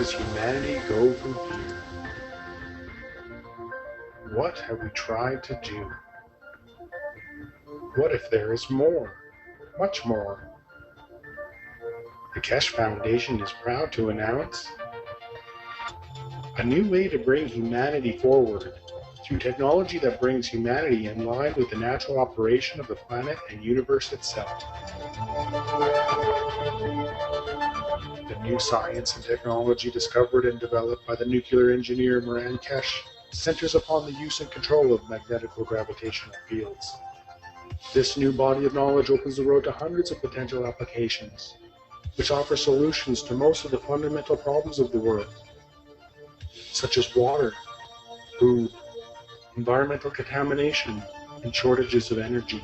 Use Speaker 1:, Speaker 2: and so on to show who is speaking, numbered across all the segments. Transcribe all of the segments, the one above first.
Speaker 1: does humanity go from here? What have we tried to do? What if there is more? Much more? The Keshe Foundation is proud to announce a new way to bring humanity forward through technology that brings humanity in line with the natural operation of the planet and universe itself. The new science and technology discovered and developed by the nuclear engineer Moran Keshe centers upon the use and control of magnetico-gravitational fields. This new body of knowledge opens the road to hundreds of potential applications, which offer solutions to most of the fundamental problems of the world, such as water, food, environmental contamination, and shortages of energy.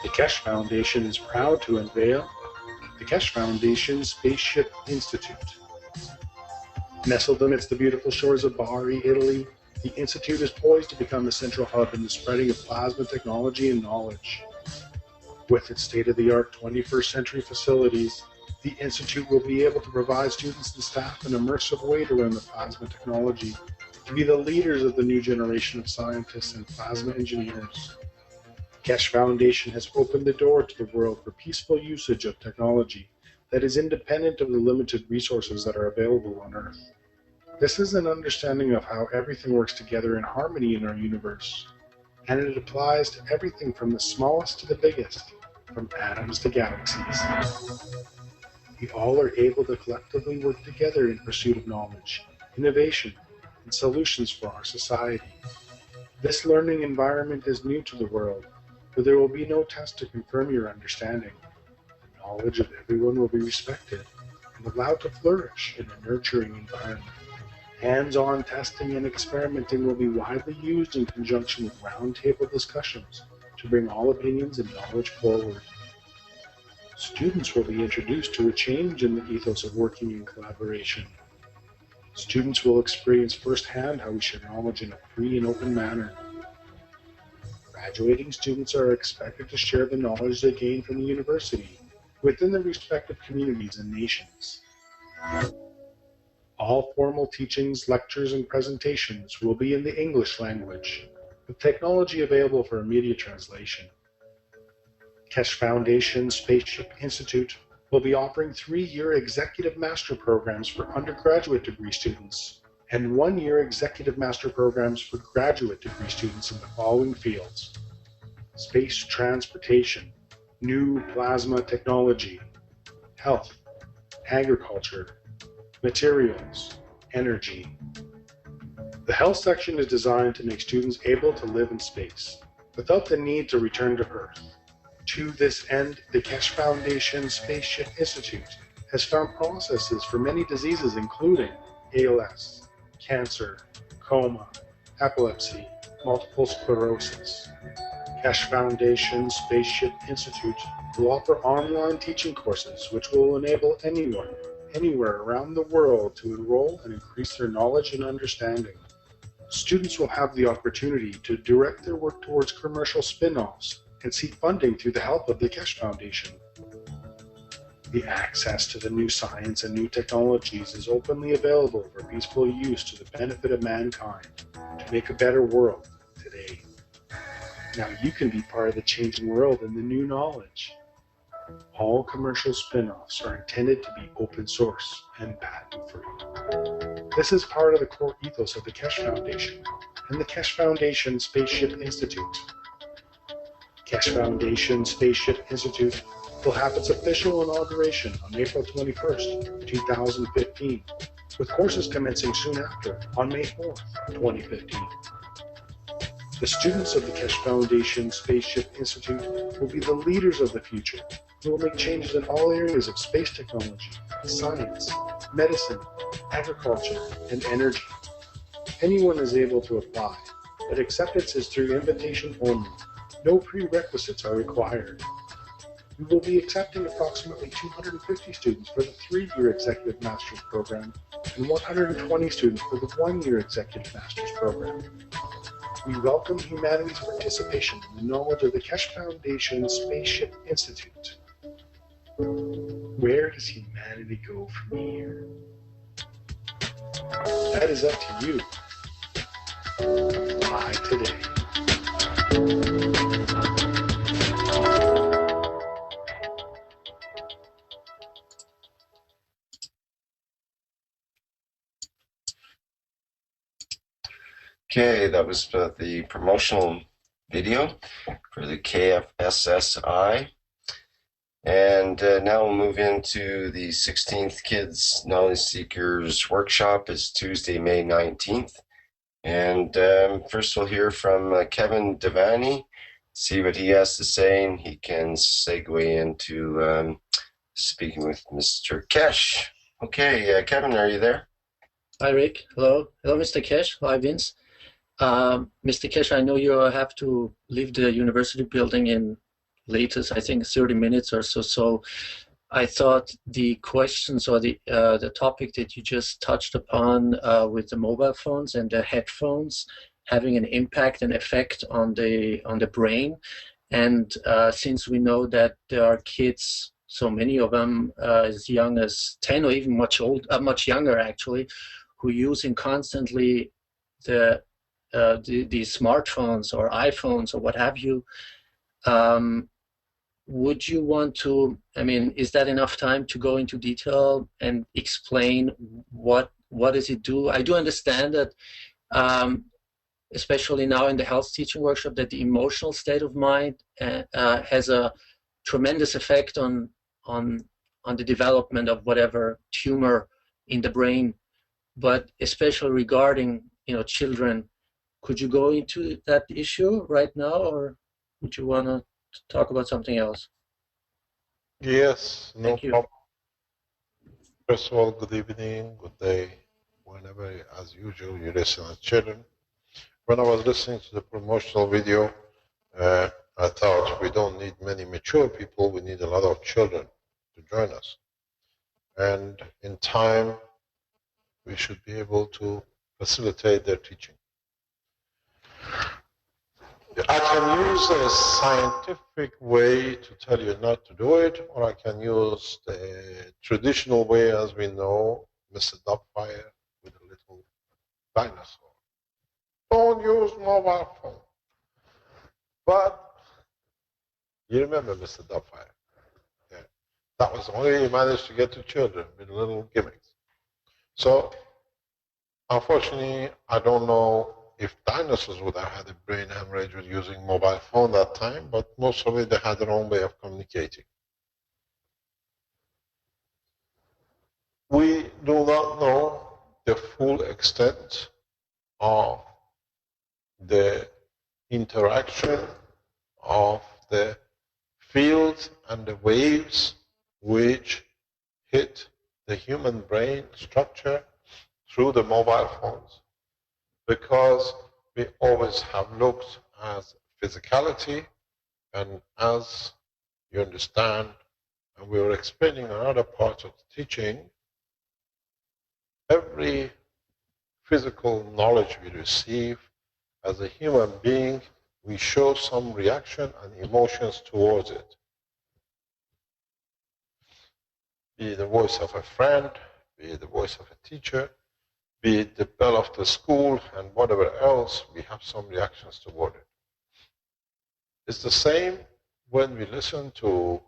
Speaker 1: The Keshe Foundation is proud to unveil the Keshe Foundation Spaceship Institute. Nestled amidst the beautiful shores of Bari, Italy, the Institute is poised to become the central hub in the spreading of plasma technology and knowledge. With its state-of-the-art 21st century facilities, the Institute will be able to provide students and staff an immersive way to learn the plasma technology, to be the leaders of the new generation of scientists and plasma engineers. Keshe Foundation has opened the door to the world for peaceful usage of technology that is independent of the limited resources that are available on Earth. This is an understanding of how everything works together in harmony in our universe, and it applies to everything from the smallest to the biggest, from atoms to galaxies. We all are able to collectively work together in pursuit of knowledge, innovation, and solutions for our society. This learning environment is new to the world, where there will be no test to confirm your understanding. The knowledge of everyone will be respected and allowed to flourish in a nurturing environment. Hands-on testing and experimenting will be widely used in conjunction with roundtable discussions to bring all opinions and knowledge forward. Students will be introduced to a change in the ethos of working in collaboration. Students will experience firsthand how we share knowledge in a free and open manner. Graduating students are expected to share the knowledge they gain from the university within their respective communities and nations. All formal teachings, lectures, and presentations will be in the English language, with technology available for immediate translation. Keshe Foundation Spaceship Institute will be offering 3-year executive master programs for undergraduate degree students and 1-year executive master programs for graduate degree students in the following fields: space transportation, new plasma technology, health, agriculture, materials, energy. The health section is designed to make students able to live in space without the need to return to Earth. To this end, the Keshe Foundation Spaceship Institute has found processes for many diseases including ALS, cancer, coma, epilepsy, multiple sclerosis. Keshe Foundation Spaceship Institute will offer online teaching courses which will enable anyone, anywhere around the world to enroll and increase their knowledge and understanding. Students will have the opportunity to direct their work towards commercial spin-offs and seek funding through the help of the Keshe Foundation. The access to the new science and new technologies is openly available for peaceful use to the benefit of mankind to make a better world today. Now you can be part of the changing world and the new knowledge. All commercial spin-offs are intended to be open source and patent-free. This is part of the core ethos of the Keshe Foundation and the Keshe Foundation Spaceship Institute. Keshe Foundation Spaceship Institute will have its official inauguration on April 21st, 2015, with courses commencing soon after, on May 4th, 2015. The students of the Keshe Foundation Spaceship Institute will be the leaders of the future who will make changes in all areas of space technology, science, medicine, agriculture, and energy. Anyone is able to apply, but acceptance is through invitation only. No prerequisites are required. We will be accepting approximately 250 students for the 3-year Executive Master's Program and 120 students for the 1-year Executive Master's Program. We welcome humanity's participation in the knowledge of the Keshe Foundation Spaceship Institute. Where does humanity go from here? That is up to you. Apply today.
Speaker 2: Okay, that was the promotional video for the KFSSI. And now we'll move into the 16th Kids Knowledge Seekers Workshop. It's Tuesday, May 19th. And first we'll hear from Kevin Devaney, see what he has to say, and he can segue into speaking with Mr. Keshe. Okay, Kevin, are you there?
Speaker 3: Hi, Rick. Hello. Hello, Mr. Keshe. Hi, Vince. Mr. Keshe, I know you have to leave the university building in latest, I think, 30 minutes or so. So I thought the questions or the topic that you just touched upon with the mobile phones and the headphones having an impact and effect on the brain. And since we know that there are kids, so many of them as young as 10 or even much younger actually, who are using constantly the smartphones or iPhones or what have you, would you want to, I mean, is that enough time to go into detail and explain what does it do? I do understand that, especially now in the health teaching workshop, that the emotional state of mind has a tremendous effect on the development of whatever tumor in the brain, but especially regarding children. Could you go into that issue right now, or would you want to talk about something else?
Speaker 4: Yes, no
Speaker 3: Thank you.
Speaker 4: problem. First of all, good evening, good day, whenever, as usual, you listen as children. When I was listening to the promotional video, I thought we don't need many mature people, we need a lot of children to join us. And in time, we should be able to facilitate their teaching. I can use a scientific way to tell you not to do it, or I can use the traditional way as we know, Mr. Dubfire with a little dinosaur. Don't use mobile phone. But you remember Mr. Dubfire. Yeah. That was the only way he managed to get to children with little gimmicks. So, unfortunately, I don't know if dinosaurs would have had a brain hemorrhage with using mobile phone that time, but most of it, they had their own way of communicating. We do not know the full extent of the interaction of the fields and the waves which hit the human brain structure through the mobile phones, because we always have looked at physicality, and as you understand, and we were explaining another part of the teaching, every physical knowledge we receive as a human being, we show some reaction and emotions towards it. Be it the voice of a friend, be it the voice of a teacher, be it the bell of the school, and whatever else, we have some reactions toward it. It's the same when we listen to,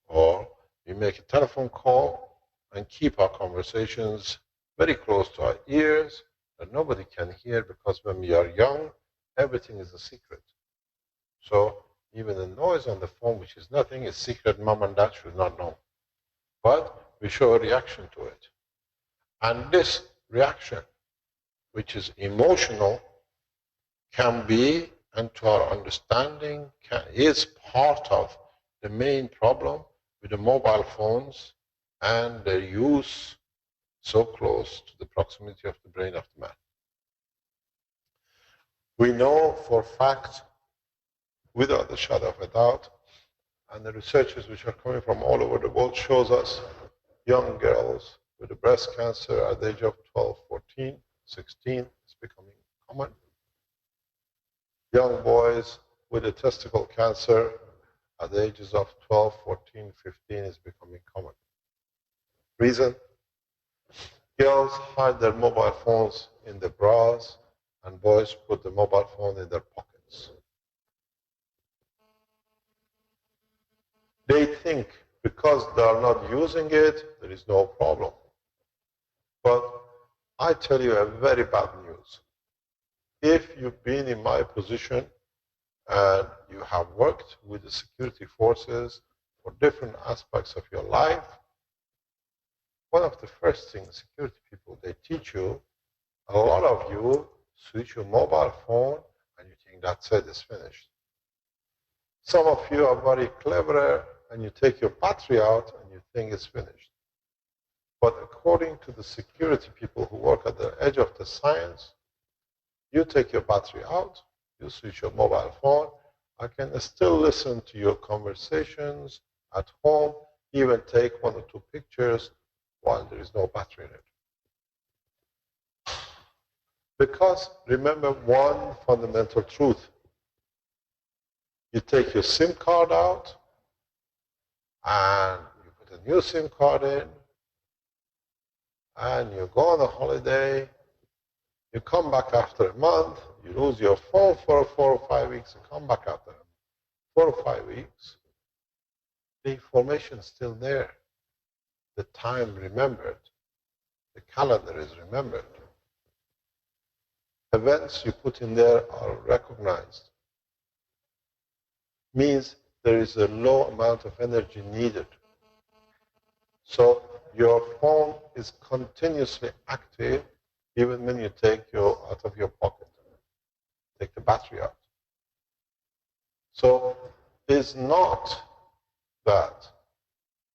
Speaker 4: or we make a telephone call and keep our conversations very close to our ears that nobody can hear, because when we are young, everything is a secret. So even the noise on the phone, which is nothing, is secret. Mom and dad should not know. But we show a reaction to it. And this reaction, which is emotional, can be, and to our understanding, is part of the main problem with the mobile phones and their use so close to the proximity of the brain of the man. We know for a fact, without a shadow of a doubt, and the researchers which are coming from all over the world shows us young girls with a breast cancer at the age of 12, 14, 16 is becoming common. Young boys with a testicle cancer at the ages of 12, 14, 15 is becoming common. Reason? Girls hide their mobile phones in the bras, and boys put the mobile phone in their pockets. They think because they are not using it, there is no problem. But I tell you a very bad news. If you've been in my position and you have worked with the security forces for different aspects of your life, one of the first things security people, they teach you, a lot of you switch your mobile phone and you think that's it, it's finished. Some of you are very clever and you take your battery out and you think it's finished. But according to the security people who work at the edge of the science, you take your battery out, you switch your mobile phone, I can still listen to your conversations at home, even take 1 or 2 pictures while there is no battery in it. Because remember one fundamental truth. You take your SIM card out and you put a new SIM card in and you go on a holiday, you come back after a month, you lose your phone for 4 or 5 weeks, you come back after 4 or 5 weeks, the information is still there. The time remembered, the calendar is remembered. Events you put in there are recognized. Means there is a low amount of energy needed. So your phone is continuously active even when you take it out of your pocket, take the battery out. So it's not that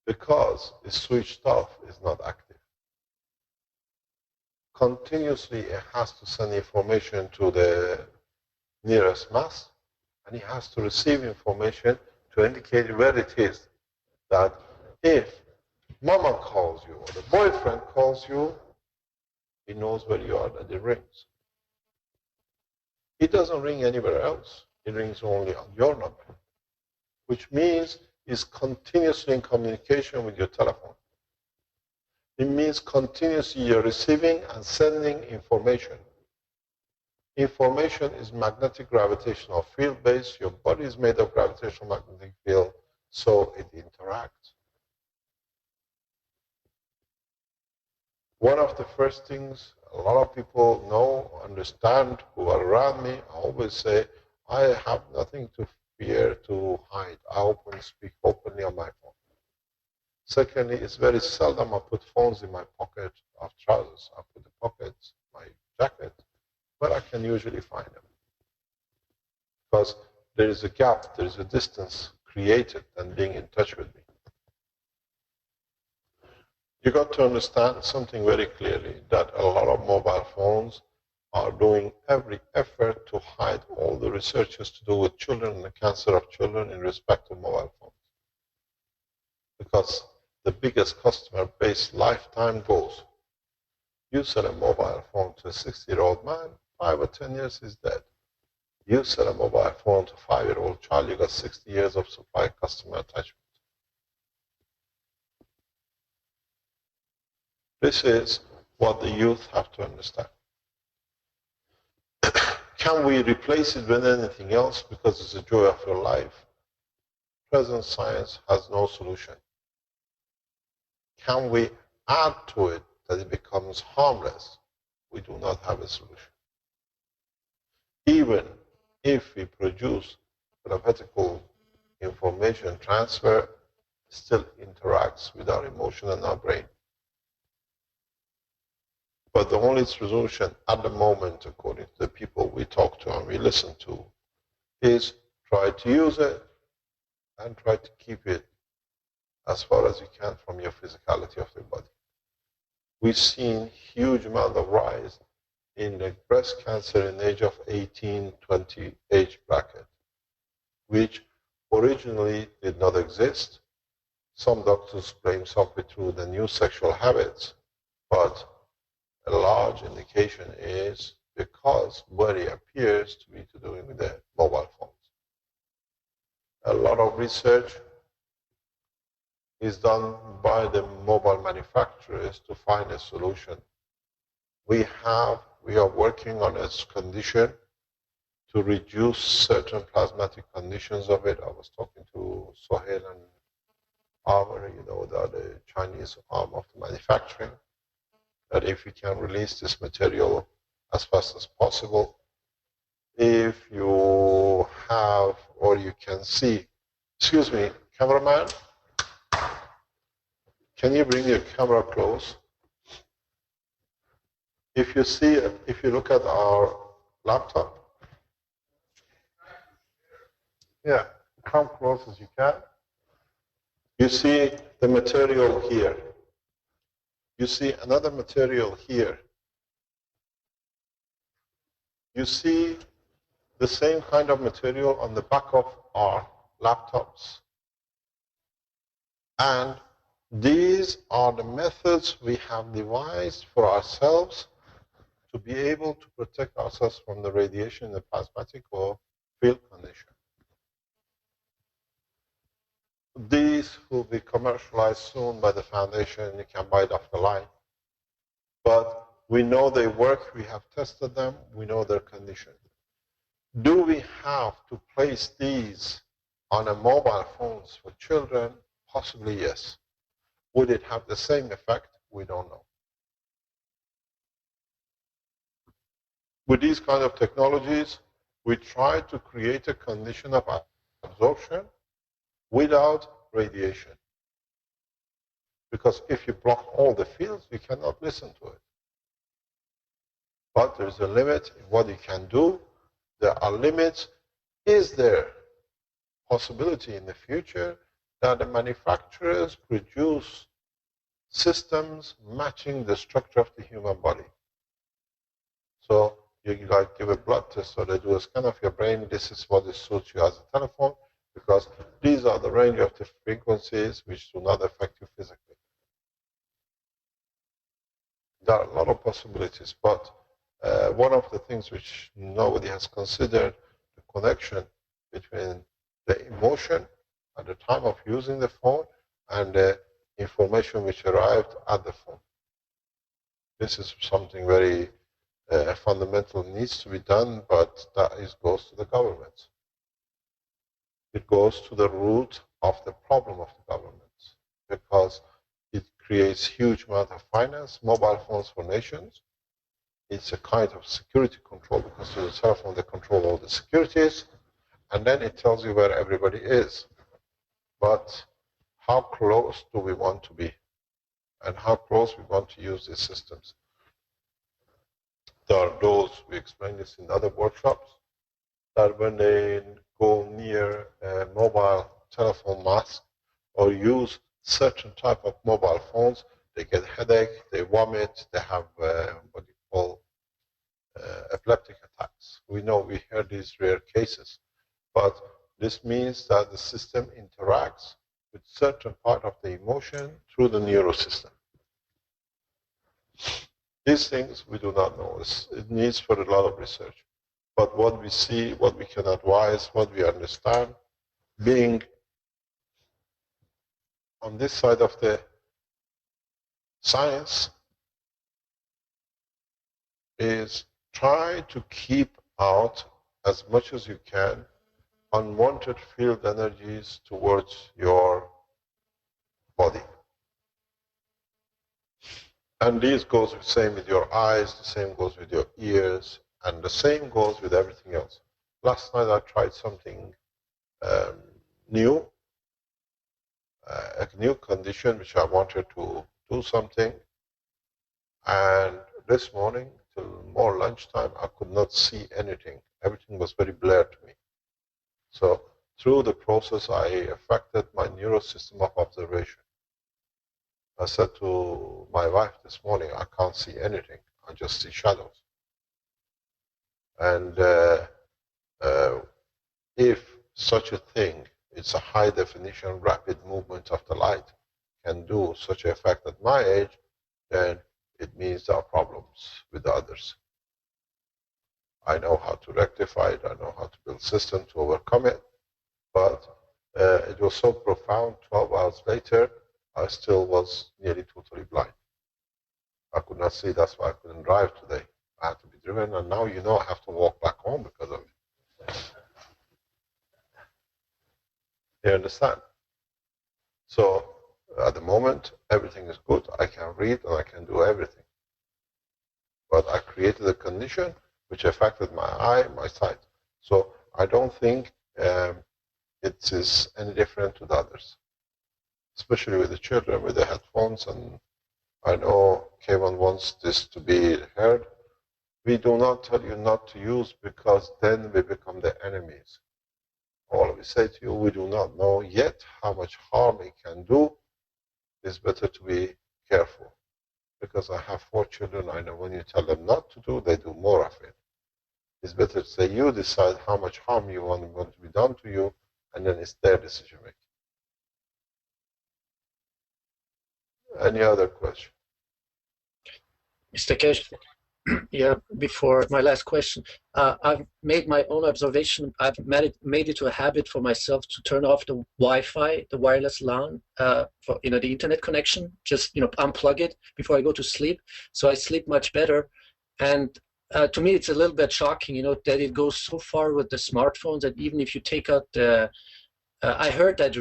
Speaker 4: because it's switched off, it's not active. Continuously it has to send information to the nearest mass, and it has to receive information to indicate where it is. That if mama calls you or the boyfriend calls you, he knows where you are, that it rings. It doesn't ring anywhere else. It rings only on your number, which means it's continuously in communication with your telephone. It means continuously you're receiving and sending information. Information is magnetic gravitational field based. Your body is made of gravitational magnetic field, so it interacts. One of the first things a lot of people know, understand, who are around me, I always say, I have nothing to fear, to hide. I openly speak openly on my phone. Secondly, it's very seldom I put phones in my pocket of trousers. I put the pockets, my jacket, but I can usually find them. Because there is a gap, there is a distance created and being in touch with me. You got to understand something very clearly, that a lot of mobile phones are doing every effort to hide all the researches to do with children and the cancer of children in respect to mobile phones. Because the biggest customer base lifetime goals. You sell a mobile phone to a 60-year-old man, 5 or 10 years he's dead. You sell a mobile phone to a 5-year-old child, you got 60 years of supply customer attachment. This is what the youth have to understand. Can we replace it with anything else because it's the joy of your life? Present science has no solution. Can we add to it that it becomes harmless? We do not have a solution. Even if we produce theoretical information transfer, it still interacts with our emotion and our brain. But the only solution at the moment, according to the people we talk to and we listen to, is try to use it and try to keep it as far as you can from your physicality of your body. We've seen huge amount of rise in the breast cancer in the age of 18, 20 age bracket, which originally did not exist. Some doctors blame something through the new sexual habits, but a large indication is because worry appears to be to do with the mobile phones. A lot of research is done by the mobile manufacturers to find a solution We are working on a condition to reduce certain plasmatic conditions of it. I was talking to Sohail and Amr, the Chinese arm of the manufacturing, that if we can release this material as fast as possible, if you have, or you can see, excuse me, cameraman, can you bring your camera close? If you look at our laptop, yeah, come close as you can. You see the material here. You see another material here. You see the same kind of material on the back of our laptops. And these are the methods we have devised for ourselves to be able to protect ourselves from the radiation in the plasmatic or field condition. These will be commercialized soon by the foundation. You can buy it off the line. But we know they work. We have tested them. We know their condition. Do we have to place these on a mobile phones for children? Possibly, yes. Would it have the same effect? We don't know. With these kind of technologies, we try to create a condition of absorption without radiation. Because if you block all the fields, you cannot listen to it. But there's a limit in what you can do. There are limits. Is there possibility in the future that the manufacturers produce systems matching the structure of the human body? So you like give a blood test, or they do a scan of your brain. This is what suits you as a telephone, because these are the range of the frequencies which do not affect you physically. There are a lot of possibilities, but one of the things which nobody has considered, the connection between the emotion at the time of using the phone and the information which arrived at the phone. This is something very fundamental, needs to be done, but that goes to the government. It goes to the root of the problem of the government, because it creates huge amount of finance, mobile phones for nations. It's a kind of security control, because through the cell phone they control all the securities, and then it tells you where everybody is. But how close do we want to be? And how close we want to use these systems? There are those, we explained this in other workshops, that when they go near a mobile telephone mast or use certain type of mobile phones, they get headache, they vomit, they have what you call epileptic attacks. We know, we hear these rare cases, but this means that the system interacts with certain part of the emotion through the neurosystem. These things we do not know. It needs for a lot of research. But what we see, what we can advise, what we understand, being on this side of the science, is try to keep out as much as you can unwanted field energies towards your body. And this goes the same with your eyes, the same goes with your ears, and the same goes with everything else. Last night I tried something new, a new condition which I wanted to do something, and this morning till more lunchtime I could not see anything. Everything was very blurred to me. So through the process I affected my neurosystem of observation. I said to my wife this morning, I can't see anything, I just see shadows. And if such a thing, it's a high definition, rapid movement of the light, can do such an effect at my age, then it means there are problems with the others. I know how to rectify it, I know how to build systems to overcome it, but it was so profound, 12 hours later, I still was nearly totally blind. I could not see, that's why I couldn't drive today. I had to be driven, and now you know I have to walk back home because of it. You understand? So at the moment, everything is good. I can read and I can do everything. But I created a condition which affected my eye, my sight. So I don't think it is any different to the others, especially with the children with the headphones. And I know Kevin wants this to be heard. We do not tell you not to use because then we become the enemies. All we say to you, we do not know yet how much harm it can do. It's better to be careful. Because I have 4 children, I know when you tell them not to do, they do more of it. It's better to say you decide how much harm you want to be done to you, and then it's their decision making. Any other question?
Speaker 3: Mr. Keshe, yeah, before my last question, I've made my own observation. I've made it to a habit for myself to turn off the Wi-Fi, the wireless LAN, for the internet connection. Just unplug it before I go to sleep, so I sleep much better. And to me, it's a little bit shocking, that it goes so far with the smartphones that even if you take out the I heard that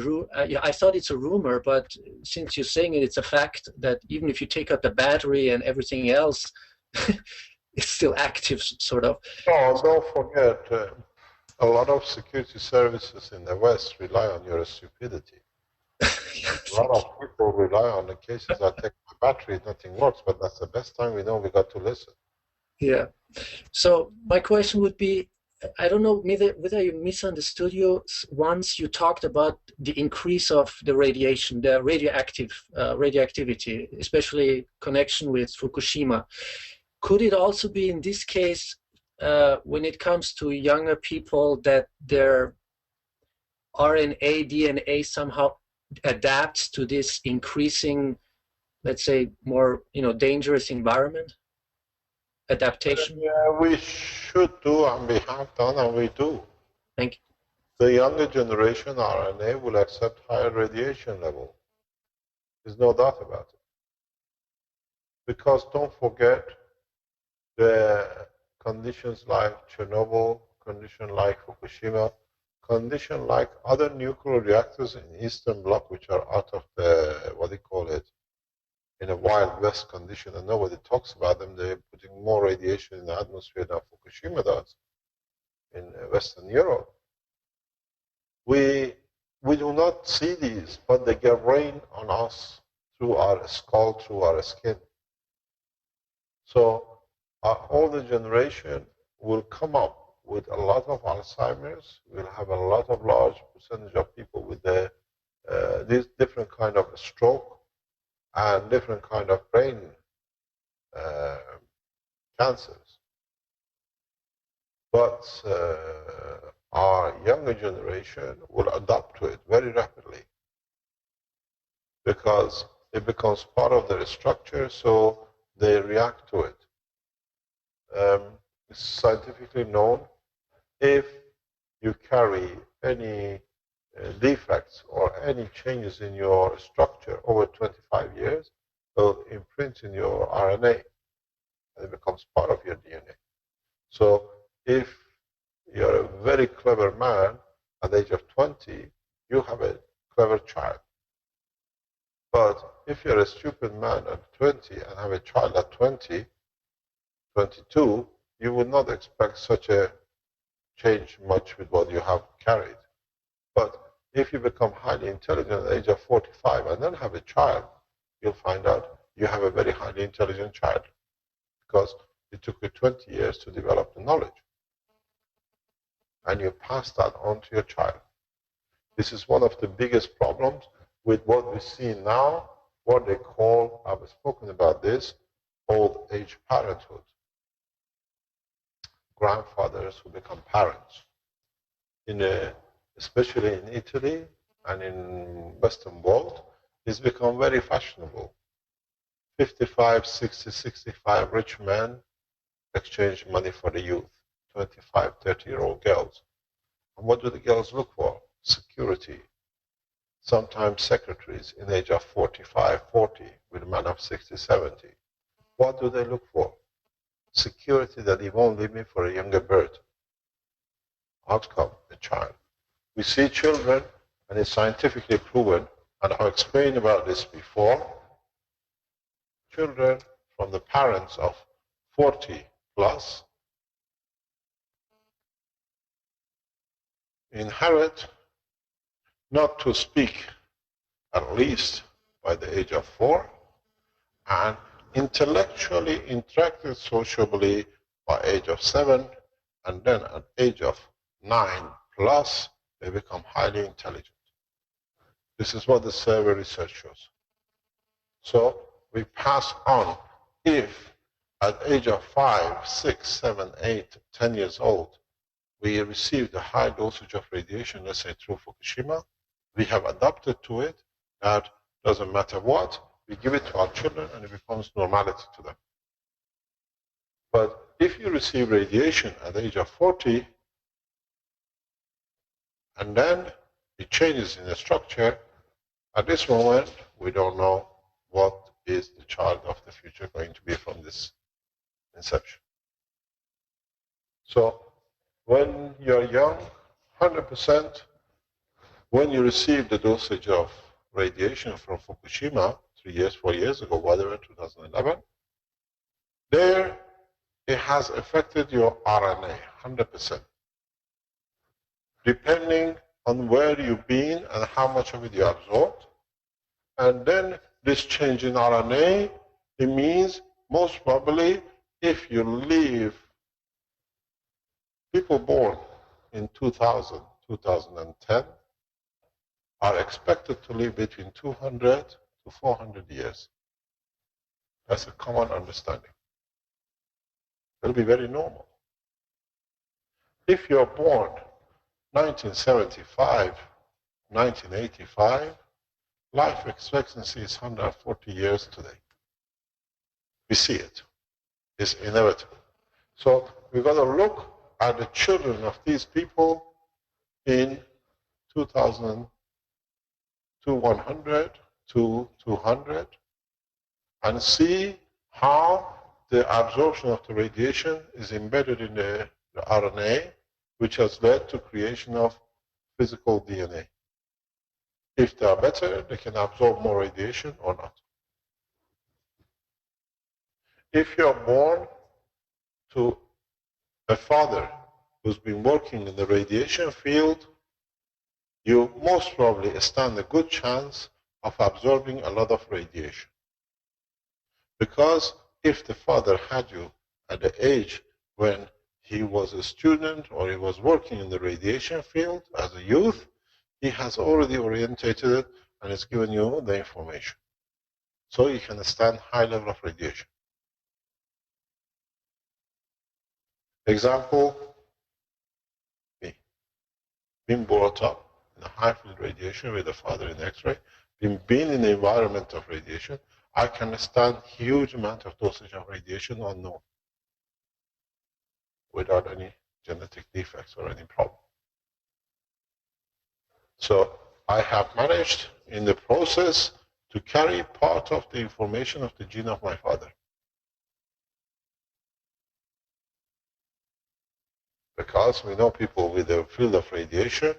Speaker 3: I thought it's a rumor, but since you're saying it, it's a fact that even if you take out the battery and everything else, it's still active, sort of.
Speaker 4: No, don't forget, a lot of security services in the West rely on your stupidity. A lot of people rely on the cases that take my battery, nothing works, but that's the best time we know we got to listen.
Speaker 3: Yeah. So my question would be, I don't know whether you misunderstood you. Once you talked about the increase of the radiation, the radioactivity, especially connection with Fukushima. Could it also be in this case, when it comes to younger people, that their RNA, DNA somehow adapts to this increasing, let's say, more dangerous environment? Adaptation?
Speaker 4: Yeah, we should do, and we have done, and we do.
Speaker 3: Thank you.
Speaker 4: The younger generation RNA will accept higher radiation level. There's no doubt about it. Because don't forget, the conditions like Chernobyl, conditions like Fukushima, conditions like other nuclear reactors in Eastern Bloc, which are out of the, what do you call it, in a Wild West condition, and nobody talks about them. They're putting more radiation in the atmosphere than Fukushima does in Western Europe. We do not see these, but they get rain on us through our skull, through our skin. So our older generation will come up with a lot of Alzheimer's. We'll have a lot of large percentage of people with these different kind of stroke and different kind of brain cancers. But our younger generation will adapt to it very rapidly because it becomes part of their structure, so they react to it. It's scientifically known, if you carry any defects or any changes in your structure over 25 years, will imprint in your RNA, and it becomes part of your DNA. So if you're a very clever man at the age of 20, you have a clever child. But if you're a stupid man at 20 and have a child at 20, 22, you would not expect such a change much with what you have carried. But if you become highly intelligent at the age of 45 and then have a child, you'll find out you have a very highly intelligent child because it took you 20 years to develop the knowledge. And you pass that on to your child. This is one of the biggest problems with what we see now, what they call, I've spoken about this, old age parenthood. Grandfathers who become parents. Especially in Italy and in Western world, it's become very fashionable. 55, 60, 65 rich men exchange money for the youth, 25, 30-year-old girls. And what do the girls look for? Security. Sometimes secretaries in the age of 45, 40 with a man of 60, 70. What do they look for? Security that he won't leave me for a younger bird. Outcome, a child. We see children, and it's scientifically proven, and I've explained about this before, children from the parents of 40 plus inherit, not to speak, at least by the age of 4, and intellectually interacted sociably by age of 7, and then at age of 9 plus, they become highly intelligent. This is what the survey research shows. So we pass on. If at age of 5, 6, 7, 8, 10 years old, we received a high dosage of radiation, let's say through Fukushima, we have adapted to it. That doesn't matter what, we give it to our children and it becomes normality to them. But if you receive radiation at the age of 40, and then it changes in the structure, at this moment, we don't know what is the child of the future going to be from this inception. So when you're young, 100%, when you receive the dosage of radiation from Fukushima 3 years, 4 years ago, whatever, 2011, there it has affected your RNA 100%. Depending on where you've been and how much of it you absorbed. And then this change in RNA, it means most probably if you live, people born in 2000, 2010 are expected to live between 200 to 400 years. That's a common understanding. It'll be very normal. If you're born 1975, 1985, life expectancy is 140 years today. We see it. It's inevitable. So we've got to look at the children of these people in 2000 to 100 to 200 and see how the absorption of the radiation is embedded in the RNA, which has led to creation of physical DNA. If they are better, they can absorb more radiation or not. If you are born to a father who's been working in the radiation field, you most probably stand a good chance of absorbing a lot of radiation. Because if the father had you at the age when he was a student or he was working in the radiation field as a youth, he has already orientated it and has given you the information. So you can stand high level of radiation. Example, me. Being brought up in a high field radiation with a father in X-ray, being in the environment of radiation, I can stand huge amount of dosage of radiation unknown without any genetic defects or any problem. So I have managed in the process to carry part of the information of the gene of my father. Because we know people with the field of radiation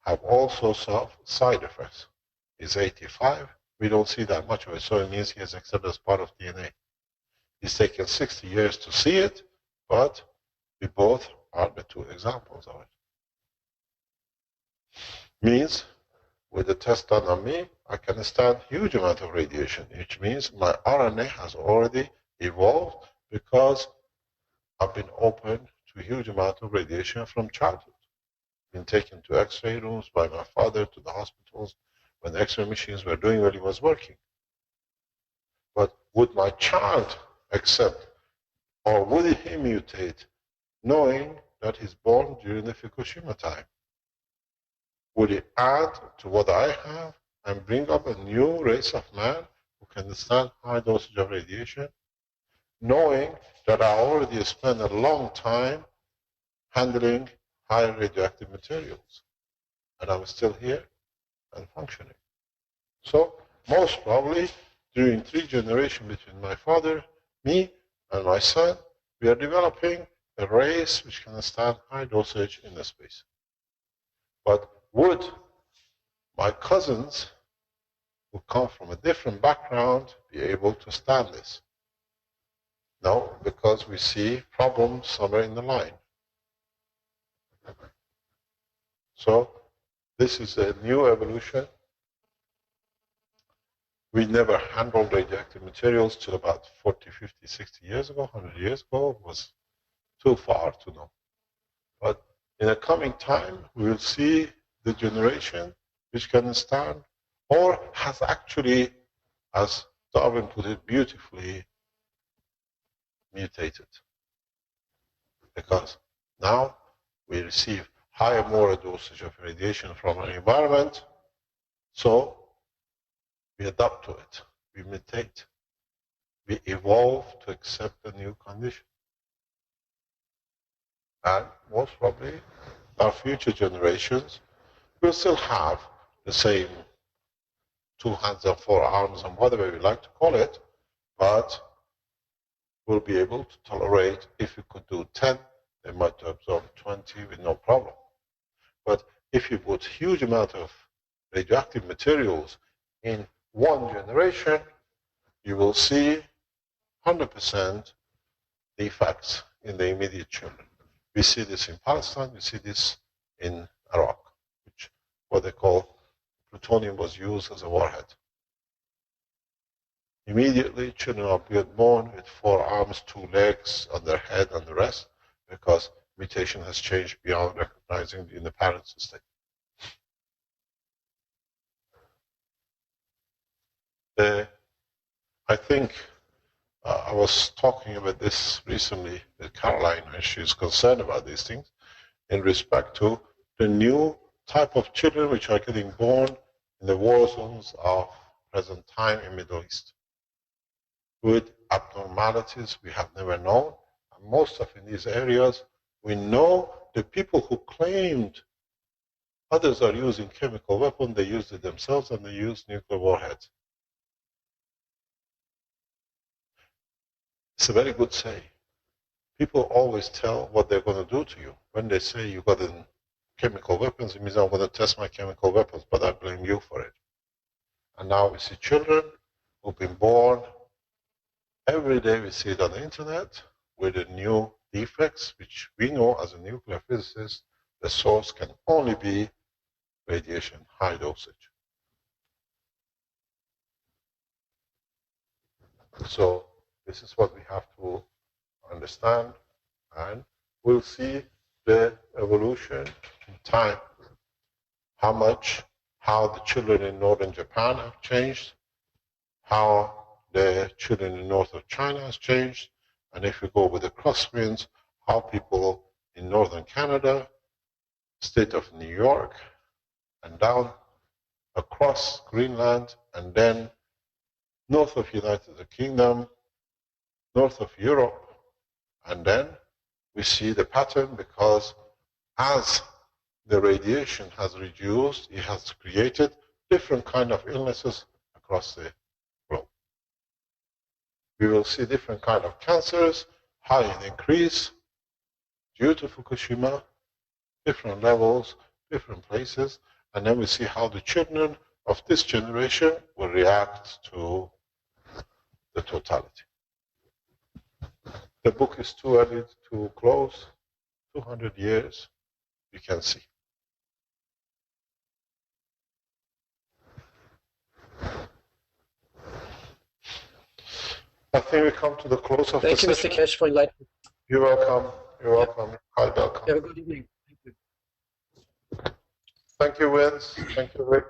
Speaker 4: have all sorts of side effects. He's 85, we don't see that much of it, so it means he is accepted as part of DNA. It's taken 60 years to see it, but we both are the two examples of it. Means, with the test done on me, I can stand huge amount of radiation, which means my RNA has already evolved because I've been open to a huge amount of radiation from childhood. Been taken to X-ray rooms by my father, to the hospitals, when the X-ray machines were doing what he was working. But would my child accept, or would he mutate, knowing that he's born during the Fukushima time? Would he add to what I have and bring up a new race of man who can stand high dosage of radiation, knowing that I already spent a long time handling high radioactive materials, and I'm still here and functioning? So most probably, during 3 generations between my father Me and my son, we are developing a race which can stand high dosage in the space. But would my cousins who come from a different background be able to stand this? No, because we see problems somewhere in the line. So this is a new evolution. We never handled radioactive materials till about 40, 50, 60 years ago, 100 years ago. It was too far to know. But in a coming time, we will see the generation which can stand or has actually, as Darwin put it beautifully, mutated. Because now we receive higher, more dosage of radiation from our environment, so we adapt to it, we mutate, we evolve to accept a new condition. And most probably, our future generations will still have the same 2 hands and 4 arms and whatever we like to call it, but will be able to tolerate, if you could do 10, they might absorb 20 with no problem. But if you put huge amount of radioactive materials in one generation, you will see 100% defects in the immediate children. We see this in Palestine, we see this in Iraq, which what they call plutonium was used as a warhead. Immediately, children are born with 4 arms, 2 legs on their head and the rest, because mutation has changed beyond recognizing in the parent system. I think I was talking about this recently with Caroline, and she's concerned about these things in respect to the new type of children which are getting born in the war zones of present time in Middle East, with abnormalities we have never known. And most of in these areas, we know the people who claimed others are using chemical weapons, they used it themselves and they used nuclear warheads. It's a very good saying. People always tell what they're going to do to you. When they say you got chemical weapons, it means I'm going to test my chemical weapons, but I blame you for it. And now we see children who've been born. Every day we see it on the internet with the new defects, which we know as a nuclear physicist, the source can only be radiation, high dosage. So this is what we have to understand, and we'll see the evolution in time, how the children in northern Japan have changed, how the children in north of China has changed, and if we go with the crosswinds, how people in northern Canada, state of New York, and down across Greenland, and then north of United Kingdom, north of Europe, and then we see the pattern, because as the radiation has reduced, it has created different kind of illnesses across the globe. We will see different kind of cancers, high in increase due to Fukushima, different levels, different places, and then we see how the children of this generation will react to the totality. The book is too early to close. 200 years, we can see. I think we come to the close of the session.
Speaker 3: Thank you, Mr. Keshe, for enlightening.
Speaker 4: You're welcome. You're welcome. Hi, welcome.
Speaker 3: Have a good evening. Thank you.
Speaker 4: Thank you, Vince. Thank you, Rick.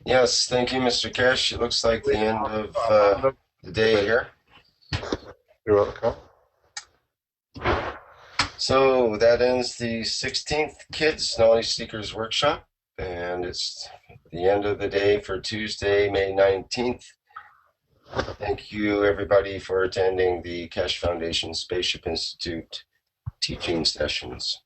Speaker 2: Yes, thank you, Mr. Keshe. It looks like the end of the day here.
Speaker 4: You're welcome.
Speaker 2: So that ends the 16th Kids Knowledge Seekers Workshop, and it's the end of the day for Tuesday, May 19th. Thank you, everybody, for attending the Keshe Foundation Spaceship Institute teaching sessions.